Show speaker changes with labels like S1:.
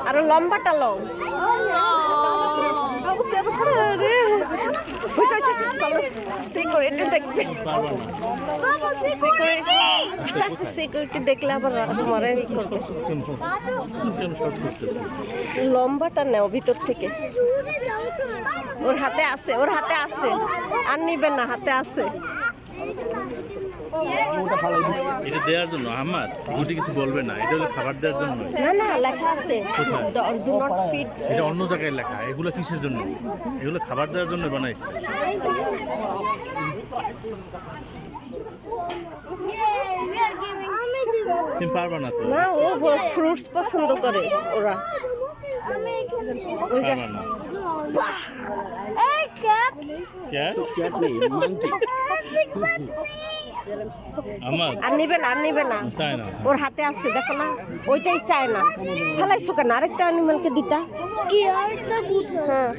S1: আরো লম্বাটা লও সিকিউরিটি দেখলে আবার মারা করবে। লম্বাটা নেও ভিতর থেকে। ওর হাতে আছে, ওর হাতে আছে, আর নিবেন না, হাতে আছে।
S2: এটা দেওয়ার জন্য আমার গুটি কিছু বলবে না, এটা হলো খাবার দেওয়ার জন্য।
S1: না না, লেখা আছে ডু নট ফিড।
S2: এটা অন্য জায়গায় লেখা। এগুলো কিসের জন্য? এগুলো খাবার দেওয়ার জন্য বানাইছে। তুমি পারবা না তো।
S1: না, ও ফ্রুটস পছন্দ করে ওরা।
S2: পারবা না। আমার
S1: আর নিবে না, আর নিবে না,
S2: চায় না।
S1: ওর হাতে আছে, দেখো না, ওইটাই চায় না। ফেলাইছো কেন? আরেকটা অ্যানিমালকে দিতা। হ্যাঁ।